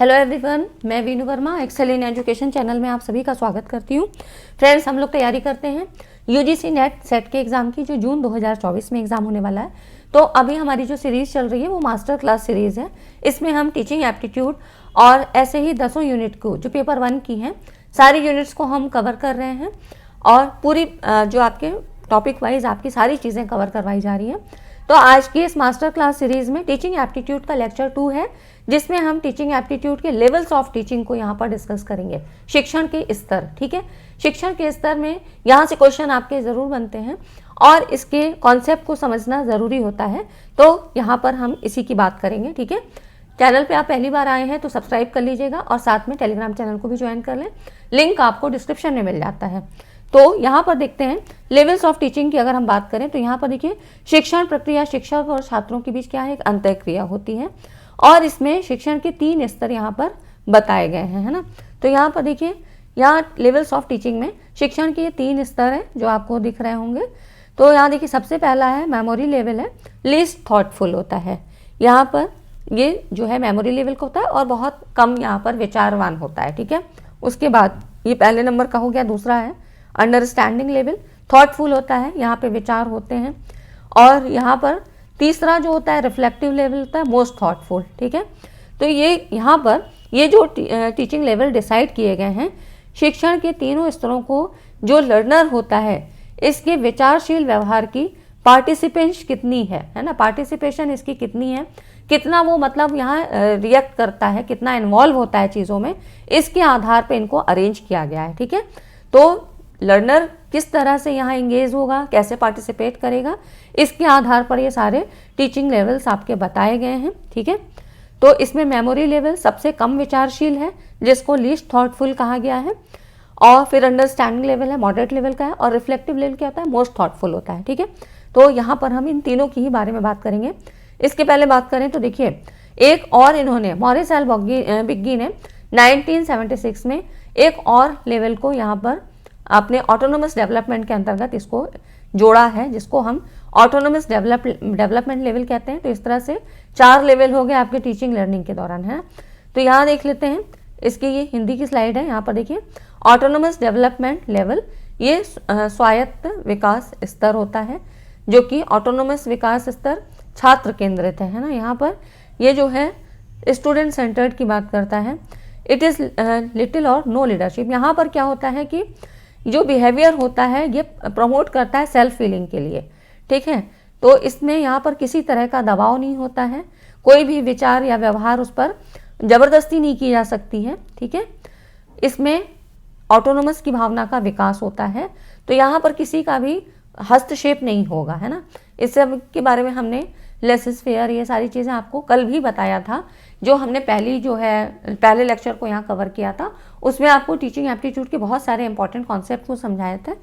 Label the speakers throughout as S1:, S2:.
S1: Hello everyone, मैं Vinu Verma excel in education channel में आप सभी का स्वागत करती हूँ। फ्रेंड्स, हम लोग तैयारी करते हैं यूजीसी नेट सेट के एग्ज़ाम की, जो जून 2024 में एग्ज़ाम होने वाला है। तो अभी हमारी जो सीरीज़ चल रही है वो मास्टर क्लास सीरीज़ है। इसमें हम टीचिंग एप्टीट्यूड और ऐसे ही 10 यूनिट को, जो पेपर 1 की हैं, सारी यूनिट्स को हम कवर कर रहे हैं और पूरी जो आपके टॉपिक वाइज आपकी सारी चीज़ें कवर करवाई जा रही हैं। तो आज की इस मास्टर क्लास सीरीज़ में टीचिंग एप्टीट्यूड का लेक्चर 2 है, जिसमें हम टीचिंग एप्टीट्यूड के लेवल्स ऑफ टीचिंग को यहाँ पर डिस्कस करेंगे। शिक्षण के स्तर, ठीक है, शिक्षण के स्तर में यहाँ से क्वेश्चन आपके ज़रूर बनते हैं और इसके कॉन्सेप्ट को समझना ज़रूरी होता है। तो यहाँ पर हम इसी की बात करेंगे, ठीक है। चैनल पे आप पहली बार आए हैं तो सब्सक्राइब कर लीजिएगा और साथ में टेलीग्राम चैनल को भी ज्वाइन कर लें, लिंक आपको डिस्क्रिप्शन में मिल जाता है। तो यहाँ पर देखते हैं लेवल्स ऑफ टीचिंग की अगर हम बात करें तो यहाँ पर देखिए, शिक्षण प्रक्रिया शिक्षक और छात्रों के बीच क्या है, एक अंतःक्रिया होती है और इसमें शिक्षण के 3 स्तर यहाँ पर बताए गए हैं, है ना। तो यहाँ पर देखिए, यहाँ लेवल्स ऑफ टीचिंग में शिक्षण के ये 3 स्तर हैं जो आपको दिख रहे होंगे। तो यहाँ देखिए, सबसे पहला है मेमोरी लेवल है, लीस्ट थॉटफुल होता है। यहाँ पर ये जो है मेमोरी लेवल का होता है और बहुत कम यहाँ पर विचारवान होता है, ठीक है। उसके बाद ये पहले नंबर का हो गया। दूसरा है अंडरस्टैंडिंग लेवल, थॉटफुल होता है, यहाँ पे विचार होते हैं। और यहाँ पर तीसरा जो होता है रिफ्लेक्टिव लेवल होता है, मोस्ट थॉटफुल, ठीक है। तो ये यहाँ पर ये जो टीचिंग लेवल डिसाइड किए गए हैं, शिक्षण के तीनों स्तरों को जो लर्नर होता है, इसके विचारशील व्यवहार की पार्टिसिपेंस कितनी है ना, पार्टिसिपेशन इसकी कितनी है, कितना वो मतलब यहाँ रिएक्ट करता है, कितना इन्वॉल्व होता है चीज़ों में, इसके आधार पर इनको अरेंज किया गया है, ठीक है। तो लर्नर किस तरह से यहाँ इंगेज होगा, कैसे पार्टिसिपेट करेगा, इसके आधार पर ये सारे टीचिंग लेवल्स आपके बताए गए हैं, ठीक है। तो इसमें मेमोरी लेवल सबसे कम विचारशील है, जिसको लीस्ट थॉटफुल कहा गया है। और फिर अंडरस्टैंडिंग लेवल है, मॉडरेट लेवल का है। और रिफ्लेक्टिव लेवल क्या होता है, मोस्ट थॉटफुल होता है, ठीक है। तो यहाँ पर हम इन तीनों की ही बारे में बात करेंगे। इसके पहले बात करें तो देखिए, एक और इन्होंने मॉरिस एल बिग्गी ने 1976 में एक और लेवल को यहाँ पर आपने ऑटोनोमस डेवलपमेंट के अंतर्गत इसको जोड़ा है, जिसको हम ऑटोनोमस डेवलपमेंट लेवल कहते हैं। तो इस तरह से 4 लेवल हो गए आपके टीचिंग लर्निंग के दौरान, है। तो यहाँ देख लेते हैं, इसकी ये हिंदी की स्लाइड है। यहाँ पर देखिए, ऑटोनोमस डेवलपमेंट लेवल ये स्वायत्त विकास स्तर होता है, जो कि ऑटोनोमस विकास स्तर छात्र केंद्रित है ना। यहाँ पर ये जो है स्टूडेंट सेंटर्ड की बात करता है। इट इज़ लिटिल और नो लीडरशिप। यहाँ पर क्या होता है कि जो बिहेवियर होता है ये प्रमोट करता है सेल्फ फीलिंग के लिए, ठीक है। तो इसमें यहाँ पर किसी तरह का दबाव नहीं होता है, कोई भी विचार या व्यवहार उस पर ज़बरदस्ती नहीं की जा सकती है, ठीक है। इसमें ऑटोनोमस की भावना का विकास होता है। तो यहाँ पर किसी का भी हस्तक्षेप नहीं होगा, है ना। इस सब के बारे में हमने लेसेस फेयर ये सारी चीज़ें आपको कल भी बताया था, जो हमने पहले लेक्चर को यहाँ कवर किया था। उसमें आपको टीचिंग एप्टीट्यूड के बहुत सारे इंपॉर्टेंट कॉन्सेप्ट को समझाया था।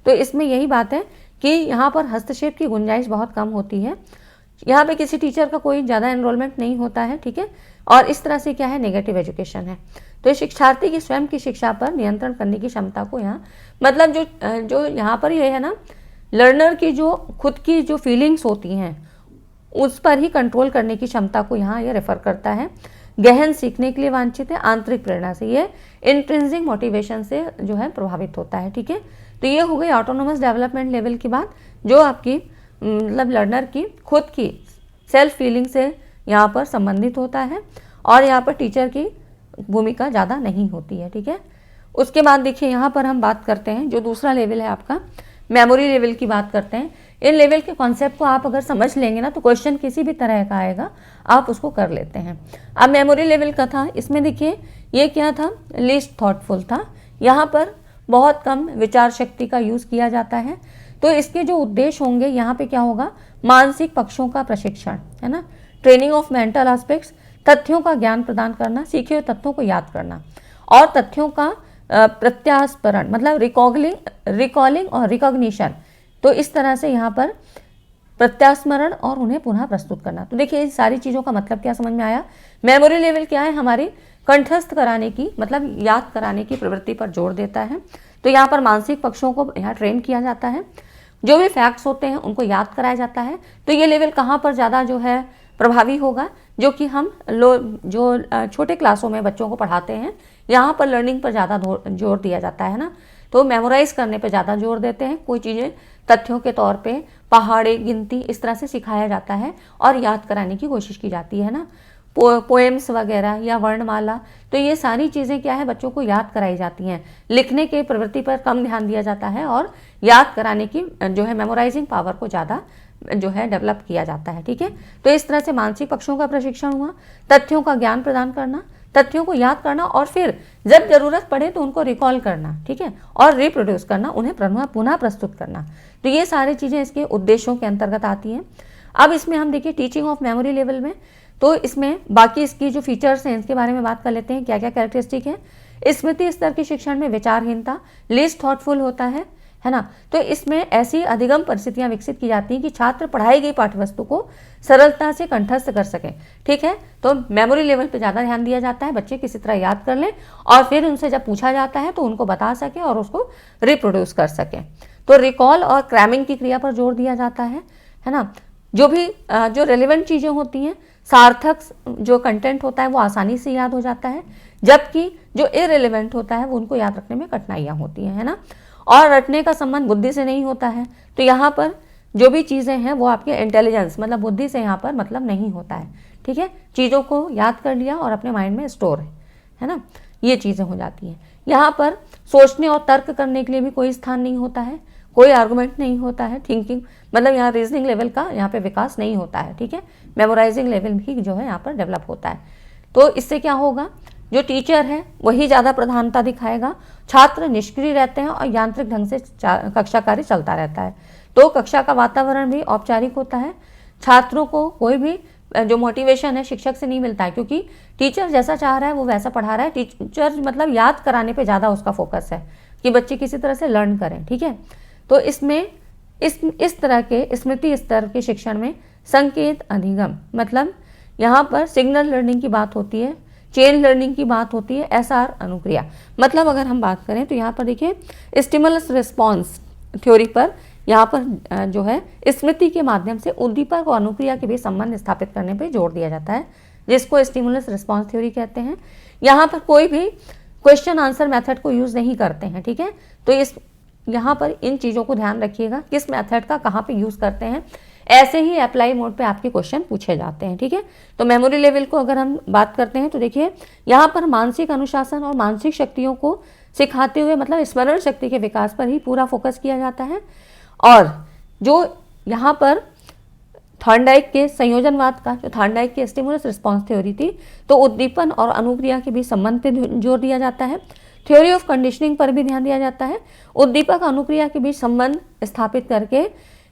S1: तो इसमें यही बात है कि यहाँ पर हस्तक्षेप की गुंजाइश बहुत कम होती है। यहाँ पे किसी टीचर का कोई ज़्यादा एनरोलमेंट नहीं होता है, ठीक है। और इस तरह से क्या है, नेगेटिव एजुकेशन है। तो शिक्षार्थी की स्वयं की शिक्षा पर नियंत्रण करने की क्षमता को यहाँ मतलब जो यहाँ पर ये है ना, लर्नर की जो खुद की जो फीलिंग्स होती हैं उस पर ही कंट्रोल करने की क्षमता को यहाँ ये रेफर करता है। गहन सीखने के लिए वांछित है, आंतरिक प्रेरणा से, ये इंट्रिंसिक मोटिवेशन से जो है प्रभावित होता है, ठीक है। तो ये हो गई ऑटोनोमस डेवलपमेंट लेवल की बात, जो आपकी मतलब लर्नर की खुद की सेल्फ फीलिंग से यहाँ पर संबंधित होता है और यहाँ पर टीचर की भूमिका ज़्यादा नहीं होती है, ठीक है। उसके बाद देखिए, यहाँ पर हम बात करते हैं जो दूसरा लेवल है आपका, मेमोरी लेवल की बात करते हैं। इन लेवल के कॉन्सेप्ट को आप अगर समझ लेंगे ना, तो क्वेश्चन किसी भी तरह का आएगा, आप उसको कर लेते हैं। अब मेमोरी लेवल का था, इसमें देखिए ये क्या था, लीस्ट थॉटफुल था। यहाँ पर बहुत कम विचार शक्ति का यूज़ किया जाता है। तो इसके जो उद्देश्य होंगे, यहाँ पे क्या होगा, मानसिक पक्षों का प्रशिक्षण, है ना, ट्रेनिंग ऑफ मेंटल एस्पेक्ट्स, तथ्यों का ज्ञान प्रदान करना, सीखे हुए तथ्यों को याद करना और तथ्यों का प्रत्यास्परण मतलब रिकॉलिंग और रिकॉग्निशन। तो इस तरह से यहाँ पर प्रत्यास्मरण और उन्हें पुनः प्रस्तुत करना। तो देखिए, इस सारी चीज़ों का मतलब क्या समझ में आया। मेमोरी लेवल क्या है, हमारी कंठस्थ कराने की मतलब याद कराने की प्रवृत्ति पर जोर देता है। तो यहाँ पर मानसिक पक्षों को यहाँ ट्रेन किया जाता है, जो भी फैक्ट्स होते हैं उनको याद कराया जाता है। तो ये लेवल कहाँ पर ज़्यादा जो है प्रभावी होगा, जो कि हम जो छोटे क्लासों में बच्चों को पढ़ाते हैं, यहाँ पर लर्निंग पर ज़्यादा जोर दिया जाता है ना, तो मेमोराइज करने पर ज़्यादा जोर देते हैं। कोई चीज़ें तथ्यों के तौर पे पहाड़े गिनती इस तरह से सिखाया जाता है और याद कराने की कोशिश की जाती है ना, पोएम्स वगैरह या वर्णमाला, तो ये सारी चीज़ें क्या है, बच्चों को याद कराई जाती हैं। लिखने के प्रवृत्ति पर कम ध्यान दिया जाता है और याद कराने की जो है मेमोराइजिंग पावर को ज़्यादा जो है डेवलप किया जाता है। ठीक है, तो इस तरह से मानसिक पक्षों का प्रशिक्षण हुआ, तथ्यों का ज्ञान प्रदान करना, तथ्यों को याद करना और फिर जब जरूरत पड़े तो उनको रिकॉल करना, ठीक है, और रिप्रोड्यूस करना, उन्हें पुनः प्रस्तुत करना। तो ये सारी चीज़ें इसके उद्देश्यों के अंतर्गत आती हैं। अब इसमें हम देखिए टीचिंग ऑफ मेमोरी लेवल में, तो इसमें बाकी इसकी जो फीचर्स हैं इसके बारे में बात कर लेते हैं, क्या क्या कैरेक्टरिस्टिक है। स्मृति स्तर के शिक्षण में विचारहीनता, लीस्ट थॉटफुल होता है ना, तो इसमें ऐसी अधिगम परिस्थितियां विकसित की जाती हैं कि छात्र पढ़ाई गई पाठ्यवस्तु को सरलता से कंठस्थ कर सकें। ठीक है, तो मेमोरी लेवल पे ज़्यादा ध्यान दिया जाता है, बच्चे किसी तरह याद कर लें और फिर उनसे जब पूछा जाता है तो उनको बता सकें और उसको रिप्रोड्यूस कर सकें। तो रिकॉल और क्रैमिंग की क्रिया पर जोर दिया जाता है ना, जो भी जो रेलिवेंट चीज़ें होती हैं, सार्थक जो कंटेंट होता है वो आसानी से याद हो जाता है, जबकि जो इरेलीवेंट होता है वो उनको याद रखने में कठिनाइयाँ होती हैं, है ना। और रटने का संबंध बुद्धि से नहीं होता है, तो यहाँ पर जो भी चीज़ें हैं वो आपके इंटेलिजेंस मतलब बुद्धि से यहाँ पर मतलब नहीं होता है। ठीक है, चीज़ों को याद कर लिया और अपने माइंड में स्टोर है ना, ये चीज़ें हो जाती हैं। यहाँ पर सोचने और तर्क करने के लिए भी कोई स्थान नहीं होता है, कोई आर्गुमेंट नहीं होता है, थिंकिंग मतलब यहाँ रीजनिंग लेवल का यहाँ पे विकास नहीं होता है। ठीक है, मेमोराइजिंग लेवल भी जो है यहाँ पर डेवलप होता है। तो इससे क्या होगा, जो टीचर है वही ज़्यादा प्रधानता दिखाएगा, छात्र निष्क्रिय रहते हैं और यांत्रिक ढंग से कक्षा कार्य चलता रहता है। तो कक्षा का वातावरण भी औपचारिक होता है, छात्रों को कोई भी जो मोटिवेशन है शिक्षक से नहीं मिलता है, क्योंकि टीचर जैसा चाह रहा है वो वैसा पढ़ा रहा है। टीचर मतलब याद कराने पे ज़्यादा उसका फोकस है कि बच्चे किसी तरह से लर्न करें। ठीक है, तो इसमें इस तरह के स्मृति स्तर के शिक्षण में संकेत अधिगम मतलब यहाँ पर सिग्नल लर्निंग की बात होती है, चेन लर्निंग की बात होती है, एसआर अनुक्रिया। मतलब अगर हम बात करें तो यहाँ पर देखिए स्टिमुलस रिस्पॉन्स थ्योरी पर यहाँ पर जो है स्मृति के माध्यम से उद्दीपक और अनुक्रिया के बीच संबंध स्थापित करने पर जोर दिया जाता है, जिसको स्टिमुलस रिस्पॉन्स थ्योरी कहते हैं। यहाँ पर कोई भी क्वेश्चन आंसर मेथड को यूज़ नहीं करते हैं। ठीक है, तो यहाँ पर इन चीज़ों को ध्यान रखिएगा, किस मेथड का कहाँ पे यूज़ करते हैं, ऐसे ही अप्लाई मोड पे आपके क्वेश्चन पूछे जाते हैं। ठीक है, तो मेमोरी लेवल को अगर हम बात करते हैं तो देखिए यहाँ पर मानसिक अनुशासन और मानसिक शक्तियों को सिखाते हुए मतलब स्मरण शक्ति के विकास पर ही पूरा फोकस किया जाता है। और जो यहाँ पर थॉर्नडाइक के संयोजनवाद का, जो थॉर्नडाइक की स्टिमुलस रिस्पॉन्स थ्योरी थी, तो उद्दीपन और अनुक्रिया के बीच संबंध पे जोर दिया जाता है। थ्योरी ऑफ कंडीशनिंग पर भी ध्यान दिया जाता है, उद्दीपक अनुक्रिया के बीच संबंध स्थापित करके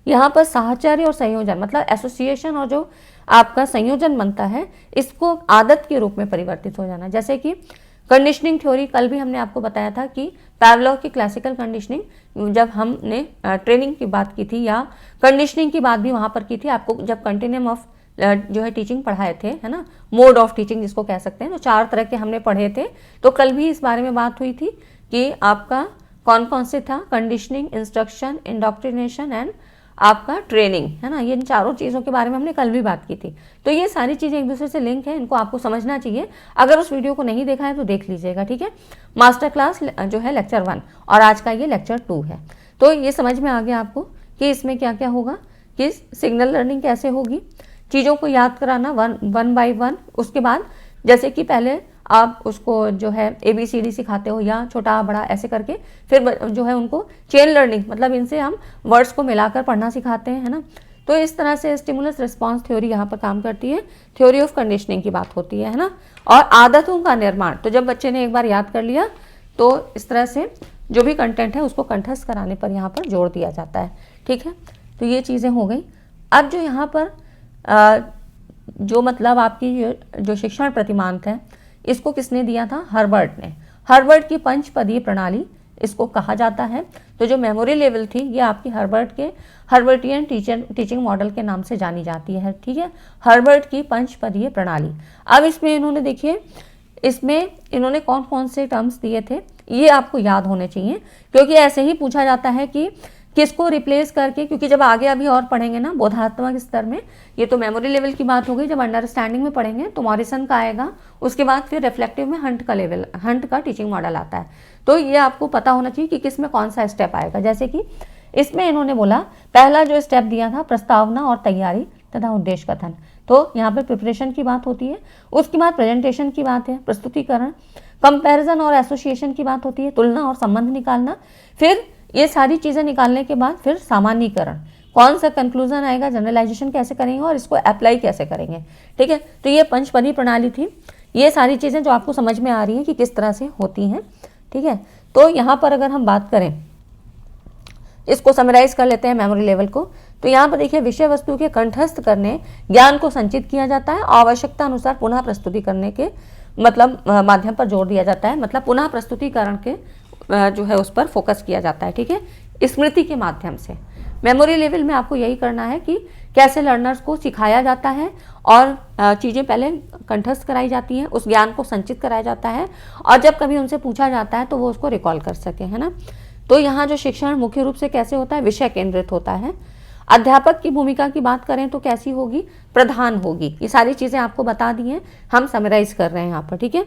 S1: यहाँ पर साहचर्य और संयोजन मतलब एसोसिएशन और जो आपका संयोजन बनता है इसको आदत के रूप में परिवर्तित हो जाना। जैसे कि कंडीशनिंग थ्योरी, कल भी हमने आपको बताया था कि पावलोव की क्लासिकल कंडीशनिंग, जब हमने ट्रेनिंग की बात की थी या कंडीशनिंग की बात भी वहाँ पर की थी, आपको जब कंटिन्यूम ऑफ जो है टीचिंग पढ़ाए थे, है ना, मोड ऑफ टीचिंग जिसको कह सकते हैं, तो 4 तरह के हमने पढ़े थे। तो कल भी इस बारे में बात हुई थी कि आपका कौन कौन से था, कंडीशनिंग, इंस्ट्रक्शन, इंडोक्ट्रिनेशन एंड आपका ट्रेनिंग, है ना, ये इन चारों चीज़ों के बारे में हमने कल भी बात की थी। तो ये सारी चीज़ें एक दूसरे से लिंक है, इनको आपको समझना चाहिए। अगर उस वीडियो को नहीं देखा है तो देख लीजिएगा। ठीक है, मास्टर क्लास जो है लेक्चर 1 और आज का ये लेक्चर 2 है। तो ये समझ में आ गया आपको कि इसमें क्या क्या होगा, कि सिग्नल लर्निंग कैसे होगी, चीज़ों को याद कराना वन बाय वन। उसके बाद जैसे कि पहले आप उसको जो है ABCD सिखाते हो या छोटा बड़ा ऐसे करके, फिर जो है उनको चेन लर्निंग मतलब इनसे हम वर्ड्स को मिलाकर पढ़ना सिखाते हैं, है ना। तो इस तरह से स्टिमुलस रिस्पॉन्स थ्योरी यहाँ पर काम करती है। थ्योरी ऑफ कंडीशनिंग की बात होती है ना। और आदतों का निर्माण, तो जब बच्चे ने एक बार याद कर लिया तो इस तरह से जो भी कंटेंट है उसको कंठस्थ कराने पर यहाँ पर जोर दिया जाता है। ठीक है, तो ये चीज़ें हो गई। अब जो यहाँ पर जो मतलब आपकी जो शिक्षण प्रतिमांत है इसको किसने दिया था, हर्बर्ट ने। हर्बर्ट की पंचपदीय प्रणाली इसको कहा जाता है। तो जो मेमोरी लेवल थी ये आपकी हर्बर्टियन टीचिंग मॉडल के नाम से जानी जाती है। ठीक है, हर्बर्ट की पंचपदीय प्रणाली। अब इसमें इन्होंने देखिए, इसमें इन्होंने कौन कौन से टर्म्स दिए थे ये आपको याद होने चाहिए, क्योंकि ऐसे ही पूछा जाता है कि किसको रिप्लेस करके, क्योंकि जब आगे अभी और पढ़ेंगे ना बोधात्मक स्तर में, ये तो मेमोरी लेवल की बात हो गई, जब अंडरस्टैंडिंग में पढ़ेंगे तो मॉरिसन का आएगा, उसके बाद फिर रिफ्लेक्टिव में हंट का लेवल, हंट का टीचिंग मॉडल आता है। तो ये आपको पता होना चाहिए कि किस में कौन सा स्टेप आएगा। जैसे कि इसमें इन्होंने बोला पहला जो स्टेप दिया था प्रस्तावना और तैयारी तथा उद्देश्य कथन, तो यहाँ पर प्रिपरेशन की बात होती है, उसके बाद प्रेजेंटेशन की बात है, प्रस्तुतिकरण, कंपैरिजन और एसोसिएशन की बात होती है, तुलना और संबंध निकालना, फिर ये सारी चीज़ें निकालने के बाद फिर सामान्यीकरण, कौन सा कंक्लूजन आएगा, जनरलाइजेशन कैसे करेंगे और इसको अप्लाई कैसे करेंगे। ठीक है, तो ये पंचपदी प्रणाली थी, ये सारी चीज़ें जो आपको समझ में आ रही हैं कि किस तरह से होती हैं। ठीक है, तो यहाँ पर अगर हम बात करें, इसको समराइज कर लेते हैं मेमोरी लेवल को, तो यहाँ पर देखिए विषय वस्तु के कंठस्थ करने, ज्ञान को संचित किया जाता है, आवश्यकता अनुसार पुनः प्रस्तुति करने के मतलब माध्यम पर जोर दिया जाता है, मतलब पुनः प्रस्तुतिकरण के जो है उस पर फोकस किया जाता है। ठीक है, स्मृति के माध्यम से मेमोरी लेवल में आपको यही करना है कि कैसे लर्नर्स को सिखाया जाता है और चीज़ें पहले कंठस्थ कराई जाती हैं, उस ज्ञान को संचित कराया जाता है और जब कभी उनसे पूछा जाता है तो वो उसको रिकॉल कर सके, है ना। तो यहाँ जो शिक्षण मुख्य रूप से कैसे होता है, विषय केंद्रित होता है। अध्यापक की भूमिका की बात करें तो कैसी होगी, प्रधान होगी। ये सारी चीज़ें आपको बता दी हैं, हम समराइज कर रहे हैं यहाँ पर। ठीक है,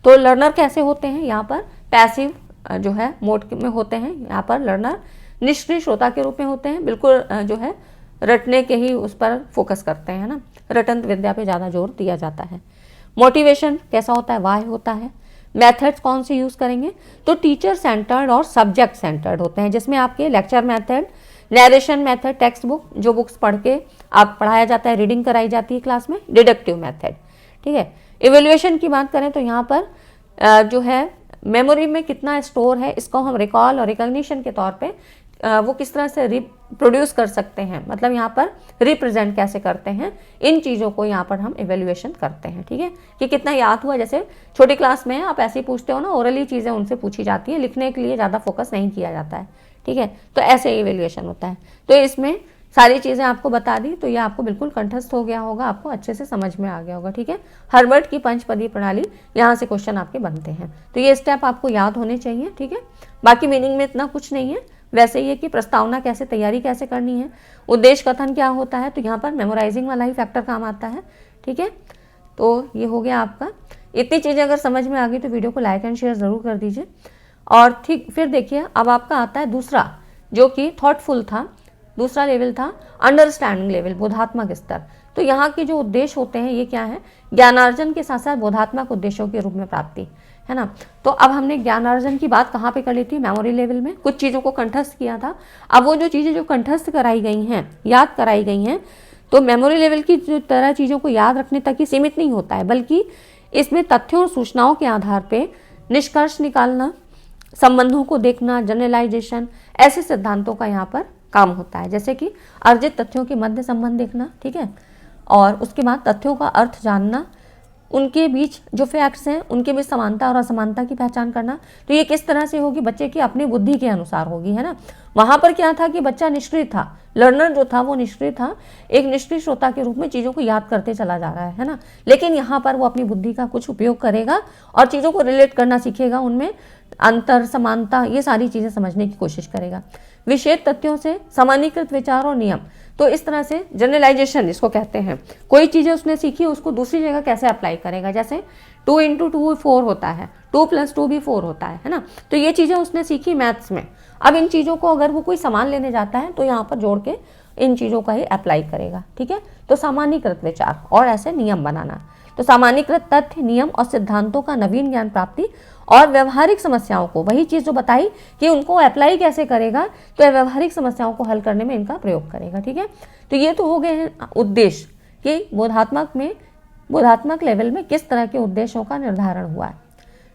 S1: तो लर्नर कैसे होते हैं, यहाँ पर पैसिव जो है मोड में होते हैं, यहाँ पर लर्नर निष्क्रिय श्रोता के रूप में होते हैं, बिल्कुल जो है रटने के ही उस पर फोकस करते हैं ना, रटन विद्या पे ज़्यादा जोर दिया जाता है। मोटिवेशन कैसा होता है, वाह होता है। मेथड्स कौन से यूज़ करेंगे, तो टीचर सेंटर्ड और सब्जेक्ट सेंटर्ड होते हैं, जिसमें आपके lecture method, narration method, text book जो बुक्स पढ़ के आप पढ़ाया जाता है, रीडिंग कराई जाती है क्लास में, डिडक्टिव मेथड। ठीक है, इवेल्युएशन की बात करें तो यहाँ पर जो है मेमोरी में कितना स्टोर है, इसको हम रिकॉल और रिकॉग्निशन के तौर पे वो किस तरह से रिप्रोड्यूस कर सकते हैं, मतलब यहाँ पर रिप्रेजेंट कैसे करते हैं, इन चीज़ों को यहाँ पर हम इवेल्युएशन करते हैं। ठीक है, कि कितना याद हुआ, जैसे छोटी क्लास में आप ऐसे ही पूछते हो ना, ओरली चीज़ें उनसे पूछी जाती हैं, लिखने के लिए ज़्यादा फोकस नहीं किया जाता है। ठीक है, तो ऐसे इवेल्युएशन होता है। तो इसमें सारी चीज़ें आपको बता दी, तो ये आपको बिल्कुल कंठस्थ हो गया होगा, आपको अच्छे से समझ में आ गया होगा। ठीक है, हर्बर्ट की पंचपदी प्रणाली, यहाँ से क्वेश्चन आपके बनते हैं, तो ये स्टेप आपको याद होने चाहिए। ठीक है, बाकी मीनिंग में इतना कुछ नहीं है, वैसे ही है कि प्रस्तावना कैसे, तैयारी कैसे करनी है, उद्देश्य कथन क्या होता है, तो यहाँ पर मेमोराइजिंग वाला ही फैक्टर काम आता है। ठीक है, तो ये हो गया आपका। इतनी चीज़ें अगर समझ में आ गई तो वीडियो को लाइक एंड शेयर ज़रूर कर दीजिए। और ठीक फिर देखिए अब आपका आता है दूसरा, जो कि थॉटफुल था, दूसरा लेवल था अंडरस्टैंडिंग लेवल, बोधात्मक स्तर। तो यहाँ के जो उद्देश्य होते हैं ये क्या है, ज्ञानार्जन के साथ साथ बोधात्मक उद्देश्यों के रूप में प्राप्ति, है ना। तो अब हमने ज्ञानार्जन की बात कहाँ पे कर ली थी, मेमोरी लेवल में कुछ चीज़ों को कंठस्थ किया था। अब वो जो चीज़ें जो कंठस्थ कराई गई हैं, याद कराई गई हैं, तो मेमोरी लेवल की जो तरह चीज़ों को याद रखने तक ही सीमित नहीं होता है, बल्कि इसमें तथ्यों और सूचनाओं के आधार पर निष्कर्ष निकालना, संबंधों को देखना, जनरलाइजेशन, ऐसे सिद्धांतों का यहाँ पर काम होता है। जैसे कि अर्जित तथ्यों के मध्य संबंध देखना, ठीक है, और उसके बाद तथ्यों का अर्थ जानना, उनके बीच जो फैक्ट्स हैं उनके बीच समानता और असमानता की पहचान करना। तो ये किस तरह से होगी, बच्चे की अपनी बुद्धि के अनुसार होगी, है ना। वहाँ पर क्या था कि बच्चा निष्क्रिय था, लर्नर जो था वो निष्क्रिय था, एक निष्क्रिय श्रोता के रूप में चीज़ों को याद करते चला जा रहा है ना। लेकिन यहाँ पर वो अपनी बुद्धि का कुछ उपयोग करेगा और चीज़ों को रिलेट करना सीखेगा, उनमें अंतर, समानता, ये सारी चीज़ें समझने की कोशिश करेगा। विशेष तथ्यों से सामान्यीकृत विचार और नियम, तो इस तरह से जनरलाइजेशन इसको कहते हैं। कोई चीज़ें उसने सीखी उसको दूसरी जगह कैसे अप्लाई करेगा, जैसे 2 × 2 4 होता है, 2 + 2 भी 4 होता है ना। तो ये चीज़ें उसने सीखी मैथ्स में, अब इन चीज़ों को अगर वो कोई सामान लेने जाता है तो यहाँ पर जोड़ के इन चीज़ों का ही अप्लाई करेगा। ठीक है, तो सामान्यीकृत विचार और ऐसे नियम बनाना, तो सामान्यीकृत तथ्य, नियम और सिद्धांतों का नवीन ज्ञान प्राप्ति और व्यवहारिक समस्याओं को, वही चीज़ जो बताई कि उनको अप्लाई कैसे करेगा, तो व्यवहारिक समस्याओं को हल करने में इनका प्रयोग करेगा। ठीक है, तो ये तो हो गए हैं उद्देश्य कि बोधात्मक लेवल में किस तरह के उद्देश्यों का निर्धारण हुआ है।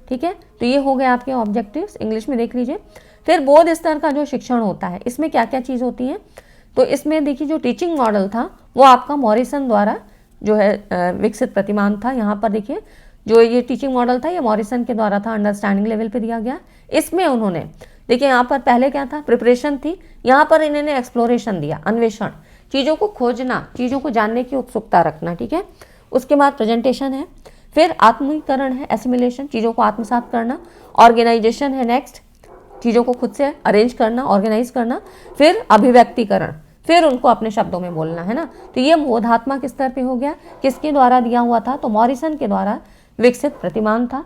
S1: ठीक है, तो ये हो गए आपके ऑब्जेक्टिव्स, इंग्लिश में देख लीजिए। फिर बोध स्तर का जो शिक्षण होता है, इसमें क्या क्या चीज़ होती है, तो इसमें देखिए जो टीचिंग मॉडल था वो आपका मॉरिसन द्वारा जो है विकसित प्रतिमान था। यहाँ पर देखिए जो ये टीचिंग मॉडल था ये मॉरिसन के द्वारा था, अंडरस्टैंडिंग लेवल पे दिया गया। इसमें उन्होंने देखिए यहाँ पर पहले क्या था, प्रिपरेशन थी, यहाँ पर इन्होंने एक्सप्लोरेशन दिया, अन्वेषण, चीज़ों को खोजना, चीज़ों को जानने की उत्सुकता रखना। ठीक है, उसके बाद प्रेजेंटेशन है, फिर आत्मीकरण है, एसिमिलेशन, चीज़ों को आत्मसात करना, ऑर्गेनाइजेशन है नेक्स्ट, चीज़ों को खुद से अरेंज करना, ऑर्गेनाइज करना, फिर अभिव्यक्तिकरण, फिर उनको अपने शब्दों में बोलना, है ना। तो ये बोधात्मक स्तर पे हो गया। किसके द्वारा दिया हुआ था? तो मॉरिसन के द्वारा विकसित प्रतिमान था।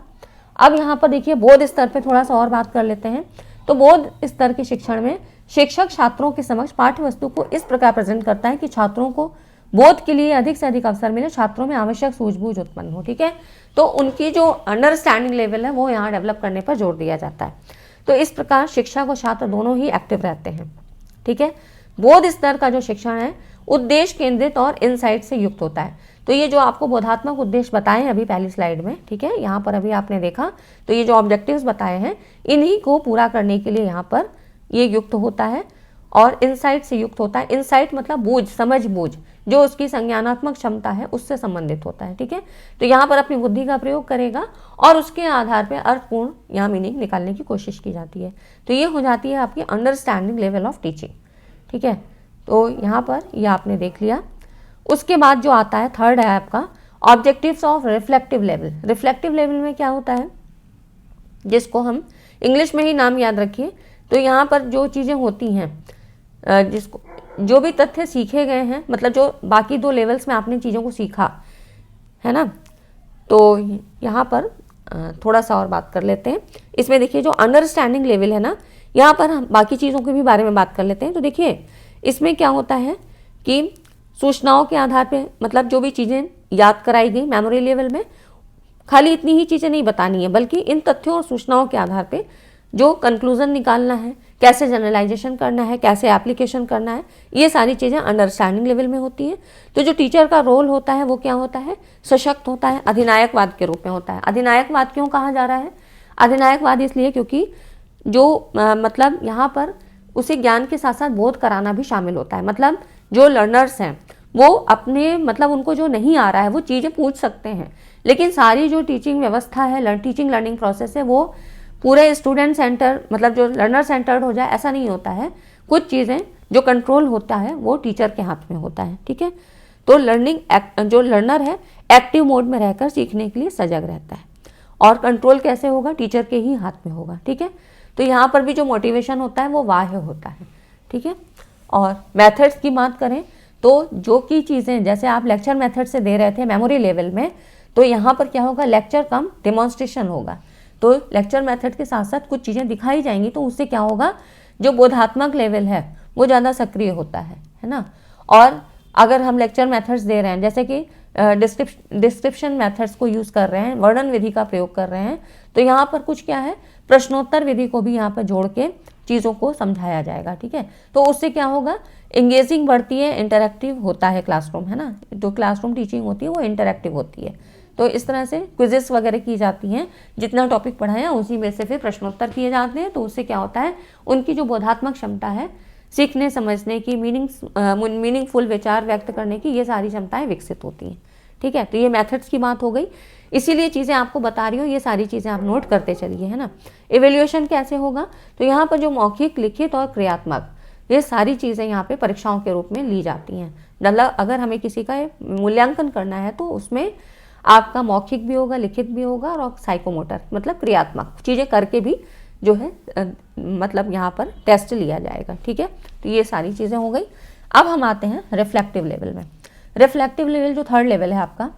S1: अब यहाँ पर देखिए बोध स्तर पे थोड़ा सा और बात कर लेते हैं। तो बोध स्तर के शिक्षण में शिक्षक छात्रों के समक्ष पाठ्य वस्तु को इस प्रकार प्रेजेंट करता है कि छात्रों को बोध के लिए अधिक से अधिक अवसर मिले, छात्रों में आवश्यक सूझबूझ उत्पन्न हो, ठीक है। तो उनकी जो अंडरस्टैंडिंग लेवल है वो यहाँ डेवलप करने पर जोर दिया जाता है। तो इस प्रकार शिक्षक और छात्र दोनों ही एक्टिव रहते हैं, ठीक है। बोध स्तर का जो शिक्षण है उद्देश्य केंद्रित और इनसाइट से युक्त होता है। तो ये जो आपको बोधात्मक उद्देश्य बताए हैं अभी पहली स्लाइड में, ठीक है, यहाँ पर अभी आपने देखा, तो ये जो ऑब्जेक्टिव्स बताए हैं इन्हीं को पूरा करने के लिए यहाँ पर ये युक्त होता है और इनसाइट से युक्त होता है। इनसाइट मतलब बूझ, समझ बूझ, जो उसकी संज्ञानात्मक क्षमता है उससे संबंधित होता है, ठीक है। तो यहाँ पर अपनी बुद्धि का प्रयोग करेगा और उसके आधार पर अर्थपूर्ण यहाँ मीनिंग निकालने की कोशिश की जाती है। तो ये हो जाती है आपकी अंडरस्टैंडिंग लेवल ऑफ टीचिंग, ठीक है। तो यहाँ पर ये आपने देख लिया। उसके बाद जो आता है थर्ड है आपका objectives of reflective level. Reflective level में क्या होता है, जिसको हम इंग्लिश में ही नाम याद रखिए। तो यहाँ पर जो चीज़ें होती हैं, जिसको जो भी तथ्य सीखे गए हैं, मतलब जो बाकी दो लेवल्स में आपने चीज़ों को सीखा है ना, तो यहाँ पर थोड़ा सा और बात कर लेते हैं। इसमें देखिए जो अंडरस्टैंडिंग लेवल है ना, यहाँ पर हम बाकी चीज़ों के भी बारे में बात कर लेते हैं। तो देखिए इसमें क्या होता है कि सूचनाओं के आधार पे, मतलब जो भी चीज़ें याद कराई गई मेमोरी लेवल में, खाली इतनी ही चीज़ें नहीं बतानी है, बल्कि इन तथ्यों और सूचनाओं के आधार पे जो कंक्लूजन निकालना है, कैसे जनरलाइजेशन करना है, कैसे एप्लीकेशन करना है, ये सारी चीज़ें अंडरस्टैंडिंग लेवल में होती हैं। तो जो टीचर का रोल होता है वो क्या होता है? सशक्त होता है, अधिनायकवाद के रूप में होता है। अधिनायकवाद क्यों कहा जा रहा है? अधिनायकवाद इसलिए क्योंकि जो मतलब यहाँ पर उसे ज्ञान के साथ साथ बोध कराना भी शामिल होता है। मतलब जो लर्नर्स हैं वो अपने, मतलब उनको जो नहीं आ रहा है वो चीज़ें पूछ सकते हैं, लेकिन सारी जो टीचिंग व्यवस्था है, टीचिंग लर्निंग प्रोसेस है, वो पूरे स्टूडेंट सेंटर, मतलब जो लर्नर सेंटर्ड हो जाए ऐसा नहीं होता है। कुछ चीज़ें जो कंट्रोल होता है वो टीचर के हाथ में होता है, ठीक है। तो जो लर्नर है एक्टिव मोड में रहकर सीखने के लिए सजग रहता है, और कंट्रोल कैसे होगा? टीचर के ही हाथ में होगा, ठीक है। तो यहाँ पर भी जो मोटिवेशन होता है वो बाह्य होता है, ठीक है। और मेथड्स की बात करें तो जो की चीज़ें जैसे आप लेक्चर मेथड से दे रहे थे मेमोरी लेवल में, तो यहाँ पर क्या होगा? लेक्चर कम डेमोन्स्ट्रेशन होगा। तो लेक्चर मेथड के साथ साथ कुछ चीज़ें दिखाई जाएंगी, तो उससे क्या होगा? जो बोधात्मक लेवल है वो ज़्यादा सक्रिय होता है ना। और अगर हम लेक्चर मेथड्स दे रहे हैं, जैसे कि डिस्क्रिप्शन मेथड्स को यूज़ कर रहे हैं, वर्णन विधि का प्रयोग कर रहे हैं, तो यहाँ पर कुछ क्या है? प्रश्नोत्तर विधि को भी यहाँ पर जोड़ के चीज़ों को समझाया जाएगा, ठीक है। तो उससे क्या होगा? इंगेजिंग बढ़ती है, इंटरैक्टिव होता है क्लासरूम, है ना। जो क्लासरूम टीचिंग होती है वो इंटरैक्टिव होती है। तो इस तरह से क्विजेस वगैरह की जाती हैं, जितना टॉपिक पढ़ाया उसी में से फिर प्रश्नोत्तर किए जाते हैं। तो उससे क्या होता है? उनकी जो बोधात्मक क्षमता है, सीखने समझने की, मीनिंगफुल विचार व्यक्त करने की, ये सारी क्षमताएं विकसित होती हैं, ठीक है। तो ये मेथड्स की बात हो गई, इसीलिए चीज़ें आपको बता रही हूँ, ये सारी चीज़ें आप नोट करते चलिए, है ना। इवेल्युएशन कैसे होगा? तो यहाँ पर जो मौखिक, लिखित और क्रियात्मक, ये सारी चीज़ें यहाँ पे परीक्षाओं के रूप में ली जाती हैं। मतलब अगर हमें किसी का मूल्यांकन करना है तो उसमें आपका मौखिक भी होगा, लिखित भी होगा, और साइकोमोटर मतलब क्रियात्मक चीज़ें करके भी जो है मतलब यहाँ पर टेस्ट लिया जाएगा, ठीक है। तो ये सारी चीज़ें हो गई। अब हम आते हैं रिफ्लेक्टिव लेवल में। रिफ्लेक्टिव लेवल जो थर्ड लेवल है आपका,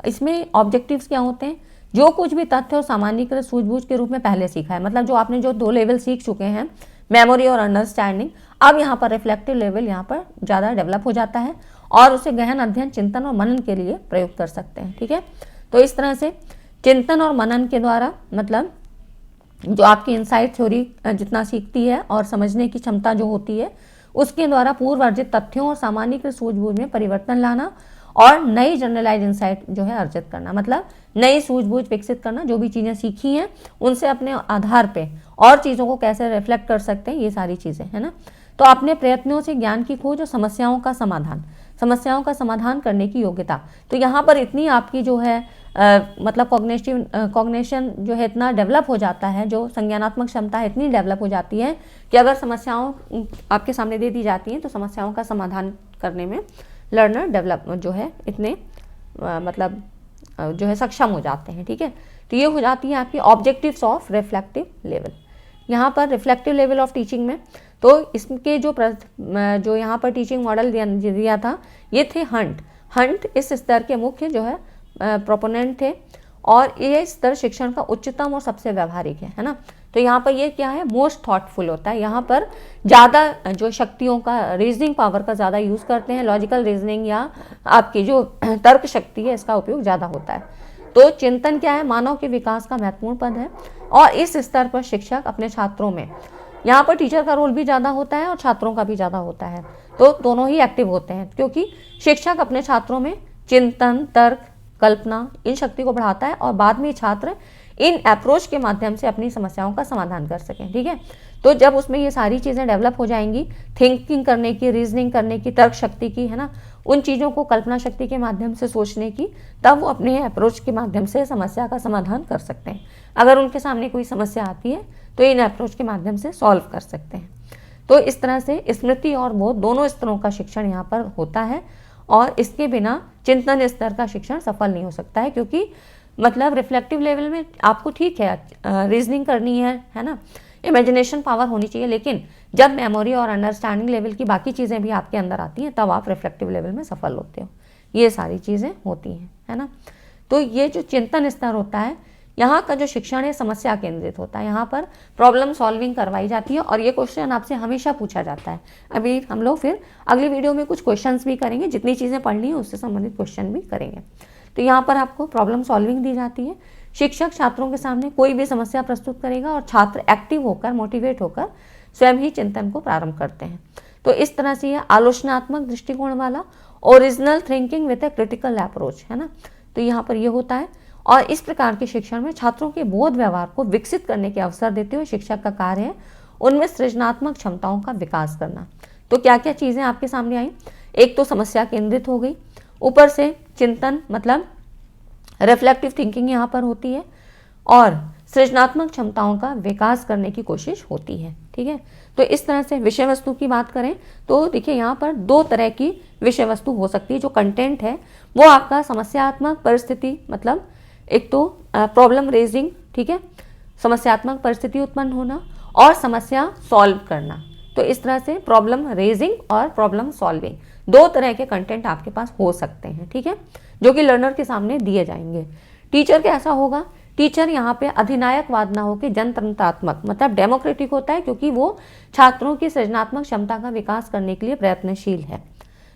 S1: इसमें ऑब्जेक्टिव्स क्या होते हैं? जो कुछ भी तथ्य और सामान्यीकृत सूझबूझ के रूप में पहले सीखा है, मतलब जो आपने जो दो लेवल सीख चुके हैं, मेमोरी और अंडरस्टैंडिंग, अब यहाँ पर रिफ्लेक्टिव लेवल यहाँ पर ज़्यादा डेवलप हो जाता है और उसे गहन अध्ययन, चिंतन और मनन के लिए प्रयोग कर सकते हैं, ठीक है। तो इस तरह से चिंतन और मनन के द्वारा, मतलब जो आपकी इनसाइट थ्योरी जितना सीखती है और समझने की क्षमता जो होती है, उसके द्वारा पूर्व अर्जित तथ्यों और सामान्यीकृत सूझबूझ में परिवर्तन लाना और नई जनरलाइज इंसाइट जो है अर्जित करना, मतलब नई सूझबूझ विकसित करना। जो भी चीज़ें सीखी हैं उनसे अपने आधार पे और चीज़ों को कैसे रिफ्लेक्ट कर सकते हैं, ये सारी चीज़ें, है ना। तो अपने प्रयत्नों से ज्ञान की खोज और समस्याओं का समाधान करने की योग्यता। तो यहाँ पर इतनी आपकी जो है मतलब कॉग्निशन जो है इतना डेवलप हो जाता है, जो संज्ञानात्मक क्षमता है इतनी डेवलप हो जाती है कि अगर समस्याओं आपके सामने दे दी जाती हैं तो समस्याओं का समाधान करने में लर्नर डेवलप जो है इतने मतलब जो है सक्षम हो जाते हैं, ठीक है। तो ये हो जाती है आपकी ऑब्जेक्टिव्स ऑफ रिफ्लेक्टिव लेवल। यहाँ पर रिफ्लेक्टिव लेवल ऑफ टीचिंग में, तो इसके जो यहाँ पर टीचिंग मॉडल दिया था ये थे हंट इस स्तर के मुख्य जो है प्रोपोनेंट थे, और ये स्तर शिक्षण का उच्चतम और सबसे व्यवहारिक है ना। तो यहाँ पर ये क्या है, मोस्ट थॉटफुल होता है, यहाँ पर ज़्यादा जो शक्तियों का, रीजनिंग पावर का ज़्यादा यूज़ करते हैं, लॉजिकल रीजनिंग या आपकी जो तर्क शक्ति है इसका उपयोग ज़्यादा होता है। तो चिंतन क्या है, मानव के विकास का महत्वपूर्ण पद है, और इस स्तर पर शिक्षक अपने छात्रों में, यहाँ पर टीचर का रोल भी ज़्यादा होता है और छात्रों का भी ज़्यादा होता है, तो दोनों ही एक्टिव होते हैं, क्योंकि शिक्षक अपने छात्रों में चिंतन, तर्क, कल्पना, इन शक्ति को बढ़ाता है, और बाद में छात्र इन अप्रोच के माध्यम से अपनी समस्याओं का समाधान कर सकें। ठीक है, तो जब उसमें ये सारी चीज़ें डेवलप हो जाएंगी, थिंकिंग करने की, रीजनिंग करने की, तर्क शक्ति की, है ना, उन चीज़ों को कल्पना शक्ति के माध्यम से सोचने की, तब वो अपने अप्रोच के माध्यम से समस्या का समाधान कर सकते हैं। अगर उनके सामने कोई समस्या आती है तो इन अप्रोच के माध्यम से सॉल्व कर सकते हैं। तो इस तरह से स्मृति और बोध दोनों स्तरों का शिक्षण यहाँ पर होता है, और इसके बिना चिंतन स्तर का शिक्षण सफल नहीं हो सकता है, क्योंकि मतलब रिफ्लेक्टिव लेवल में आपको ठीक है रीजनिंग करनी है ना, इमेजिनेशन पावर होनी चाहिए, लेकिन जब मेमोरी और अंडरस्टैंडिंग लेवल की बाकी चीज़ें भी आपके अंदर आती हैं तब आप रिफ्लेक्टिव लेवल में सफल होते हो। ये सारी चीज़ें होती हैं, है ना। तो ये जो चिंतन स्तर होता है, यहाँ का जो शिक्षण है समस्या केंद्रित होता है, यहाँ पर प्रॉब्लम सॉल्विंग करवाई जाती है, और ये क्वेश्चन आपसे हमेशा पूछा जाता है। अभी हम लोग फिर अगली वीडियो में कुछ क्वेश्चंस भी करेंगे, जितनी चीज़ें पढ़नी है उससे संबंधित क्वेश्चन भी करेंगे। तो यहाँ पर आपको प्रॉब्लम सॉल्विंग दी जाती है, शिक्षक छात्रों के सामने कोई भी समस्या प्रस्तुत करेगा और छात्र एक्टिव होकर, मोटिवेट होकर स्वयं ही चिंतन को प्रारंभ करते हैं। तो इस तरह से यह आलोचनात्मक दृष्टिकोण वाला original thinking with a critical approach, है ना। तो यहाँ पर यह होता है, और इस प्रकार के शिक्षण में छात्रों के बोध व्यवहार को विकसित करने के अवसर देते हुए शिक्षक का कार्य है उनमें सृजनात्मक क्षमताओं का विकास करना। तो क्या क्या चीज़ें आपके सामने आई, एक तो समस्या केंद्रित हो गई, ऊपर से चिंतन मतलब रिफ्लेक्टिव थिंकिंग यहाँ पर होती है, और सृजनात्मक क्षमताओं का विकास करने की कोशिश होती है। ठीक है, तो इस तरह से विषय वस्तु की बात करें तो देखिए यहाँ पर दो तरह की विषय वस्तु हो सकती है। जो कंटेंट है वो आपका समस्यात्मक परिस्थिति, मतलब एक तो प्रॉब्लम रेजिंग, ठीक है, समस्यात्मक परिस्थिति उत्पन्न होना और समस्या सॉल्व करना। तो इस तरह से प्रॉब्लम रेजिंग और प्रॉब्लम सॉल्विंग दो तरह के कंटेंट आपके पास हो सकते हैं। ठीक है, जो कि लर्नर के सामने दिए जाएंगे। टीचर कैसा होगा, टीचर यहाँ पे अधिनायकवाद ना होकर जनतंत्रात्मक मतलब डेमोक्रेटिक होता है, क्योंकि वो छात्रों की सृजनात्मक क्षमता का विकास करने के लिए प्रयत्नशील है।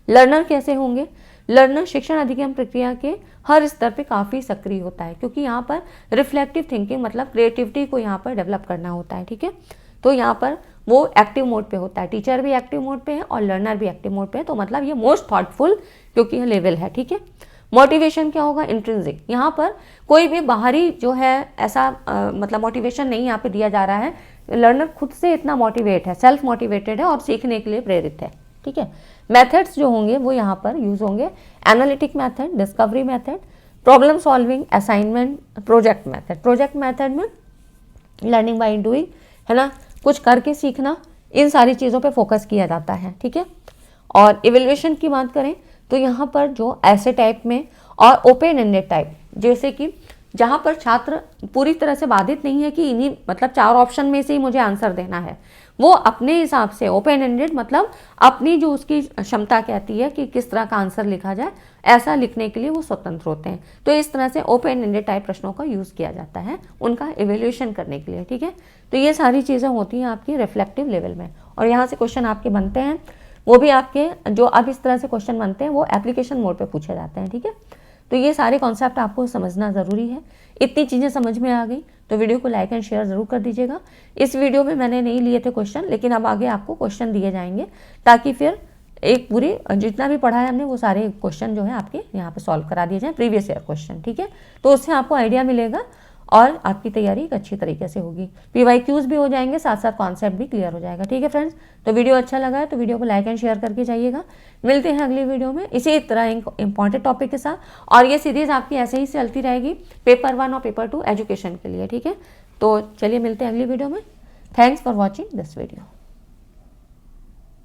S1: लर्नर कैसे होंगे, लर्नर शिक्षण अधिगम प्रक्रिया के हर स्तर पे काफ़ी सक्रिय होता है, क्योंकि यहाँ पर रिफ्लेक्टिव थिंकिंग मतलब क्रिएटिविटी को यहाँ पर डेवलप करना होता है। ठीक है, तो यहाँ पर वो एक्टिव मोड पे होता है, टीचर भी एक्टिव मोड पे है और लर्नर भी एक्टिव मोड पे है। तो मतलब ये मोस्ट थॉटफुल क्योंकि यह लेवल है। ठीक है, मोटिवेशन क्या होगा, इंट्रिंसिक, यहाँ पर कोई भी बाहरी जो है ऐसा मतलब मोटिवेशन नहीं यहाँ पे दिया जा रहा है। लर्नर खुद से इतना मोटिवेट है, सेल्फ मोटिवेटेड है और सीखने के लिए प्रेरित है। ठीक है, मेथड्स जो होंगे वो यहाँ पर यूज होंगे, analytic method, discovery method, problem solving, assignment, project method. Project method में लर्निंग बाय डूइंग, है ना, कुछ करके सीखना, इन सारी चीज़ों पे फोकस किया जाता है। ठीक है, और इवेल्युएशन की बात करें तो यहाँ पर जो ऐसे टाइप में और ओपन एंडेड टाइप, जैसे कि जहाँ पर छात्र पूरी तरह से बाधित नहीं है कि इन्हीं मतलब 4 ऑप्शन में से ही मुझे आंसर देना है, वो अपने हिसाब से ओपन एंडेड मतलब अपनी जो उसकी क्षमता कहती है कि किस तरह का आंसर लिखा जाए, ऐसा लिखने के लिए वो स्वतंत्र होते हैं। तो इस तरह से ओपन एंडेड टाइप प्रश्नों का यूज़ किया जाता है उनका इवेल्यूएशन करने के लिए। ठीक है, तो ये सारी चीज़ें होती हैं आपकी रिफ्लेक्टिव लेवल में, और यहाँ से क्वेश्चन आपके बनते हैं, वो भी आपके जो अब इस तरह से क्वेश्चन बनते हैं वो एप्लीकेशन मोड पे पूछे जाते हैं। ठीक है, तो ये सारे कॉन्सेप्ट आपको समझना ज़रूरी है। इतनी चीज़ें समझ में आ गई तो वीडियो को लाइक एंड शेयर ज़रूर कर दीजिएगा। इस वीडियो में मैंने नहीं लिए थे क्वेश्चन, लेकिन अब आगे आपको क्वेश्चन दिए जाएंगे, ताकि फिर एक पूरी जितना भी पढ़ा है हमने वो सारे क्वेश्चन जो है आपके यहाँ पे सॉल्व करा दिए जाएँ, प्रीवियस ईयर क्वेश्चन। ठीक है, तो उससे आपको आइडिया मिलेगा और आपकी तैयारी एक अच्छी तरीके से होगी। PYQs भी हो जाएंगे, साथ साथ कॉन्सेप्ट भी क्लियर हो जाएगा। ठीक है फ्रेंड्स, तो वीडियो अच्छा लगा है तो वीडियो को लाइक एंड शेयर करके जाइएगा। मिलते हैं अगली वीडियो में इसी तरह इंपॉर्टेंट टॉपिक के साथ, और ये सीरीज आपकी ऐसे ही चलती रहेगी पेपर 1 और पेपर 2 एजुकेशन के लिए। ठीक है, तो चलिए मिलते हैं अगली वीडियो में। Thanks for watching this video.